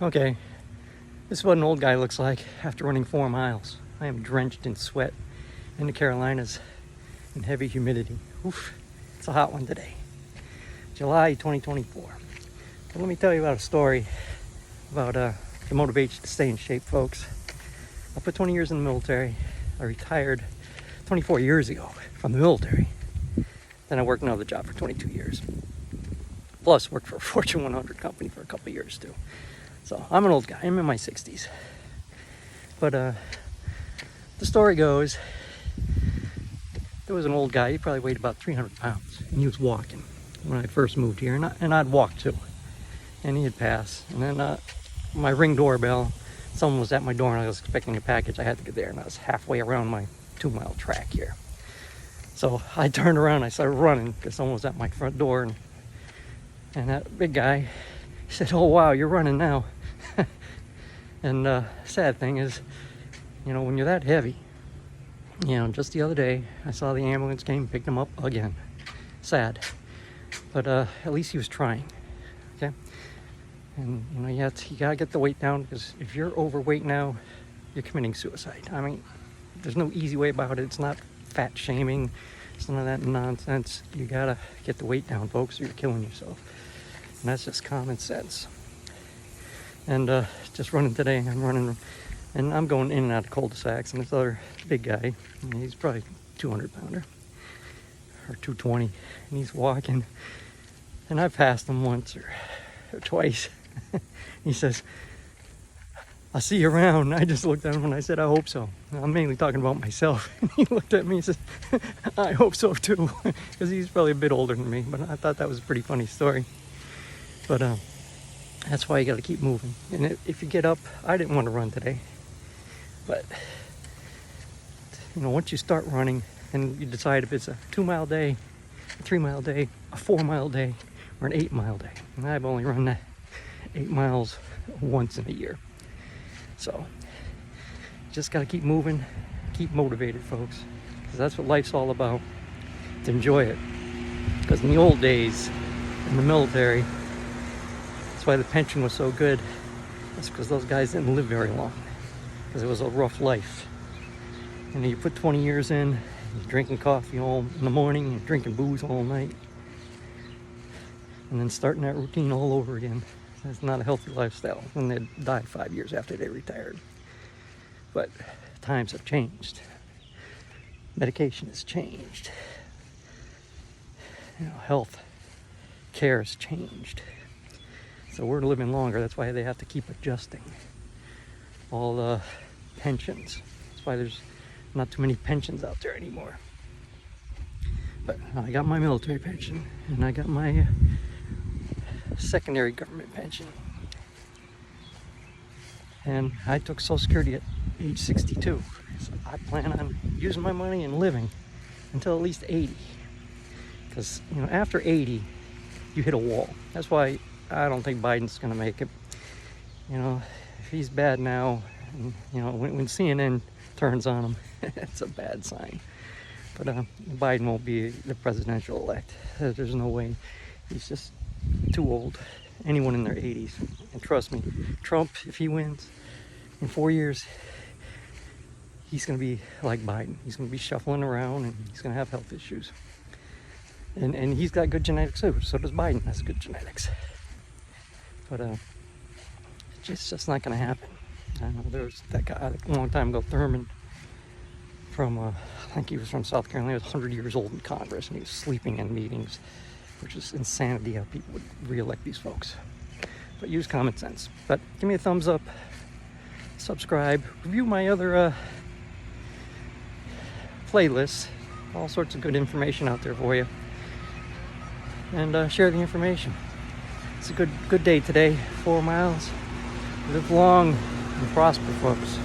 Okay, this is what an old guy looks like after running 4 miles. I am drenched in sweat in the Carolinas in heavy humidity. Oof, it's a hot one today. July 2024. But let me tell you about a story about the motivation to stay in shape, folks. I put 20 years in the military. I retired 24 years ago from the military. Then I worked another job for 22 years. Plus worked for a Fortune 100 company for a couple of years too. So I'm an old guy. I'm in my 60s. But the story goes, there was an old guy. He probably weighed about 300 pounds. And he was walking when I first moved here. And I'd walk too. And he had passed. And then my Ring doorbell, someone was at my door and I was expecting a package. I had to get there. And I was halfway around my 2-mile track here. So I turned around. I started running because someone was at my front door. And that big guy, he said, "Oh, wow, you're running now." And sad thing is, when you're that heavy, just the other day, I saw the ambulance came and picked him up again. Sad. But at least he was trying, okay? And, you gotta get the weight down, because if you're overweight now, you're committing suicide. I mean, there's no easy way about it. It's not fat shaming. It's none of that nonsense. You gotta get the weight down, folks, or you're killing yourself. And that's just common sense. And just running today, I'm running, and I'm going in and out of cul-de-sacs, and this other big guy, he's probably 200-pounder, or 220, and he's walking, and I passed him once or twice. He says, "I'll see you around." I just looked at him and I said, "I hope so." I'm mainly talking about myself. And he looked at me and said, "I hope so too," because he's probably a bit older than me, but I thought that was a pretty funny story. But that's why you got to keep moving. And if you get up, I didn't want to run today, but once you start running and you decide if it's a 2-mile day, a 3-mile day, a 4-mile day, or an 8-mile day, and I've only run that 8 miles once in a year. So just got to keep moving, keep motivated, folks, because that's what life's all about. To enjoy it. Because in the old days, in the military, that's why the pension was so good. That's because those guys didn't live very long, because it was a rough life. You put 20 years in, you're drinking coffee all in the morning, you're drinking booze all night, and then starting that routine all over again. It's not a healthy lifestyle, and they die 5 years after they retired. But times have changed. Medication has changed. Health care has changed. So we're living longer. That's why they have to keep adjusting all the pensions. That's why there's not too many pensions out there anymore. But I got my military pension, and I got my secondary government pension. And I took Social Security at age 62. So I plan on using my money and living until at least 80. Because, after 80, you hit a wall. That's why I don't think Biden's going to make it. If he's bad now, and, when CNN turns on him, it's a bad sign. But Biden won't be the presidential elect. There's no way. He's just too old. Anyone in their 80s. And trust me, Trump, if he wins in 4 years, he's going to be like Biden. He's going to be shuffling around, and he's going to have health issues. And he's got good genetics too. So does Biden. Has good genetics. But it's just not going to happen. I know there's that guy a long time ago, Thurman, from I think he was from South Carolina. He was 100 years old in Congress, and he was sleeping in meetings, which is insanity how people would re-elect these folks. But use common sense. But give me a thumbs up, subscribe, review my other playlists. All sorts of good information out there for you. And share the information. It's a good day today. 4 miles. Live long and prosper, folks.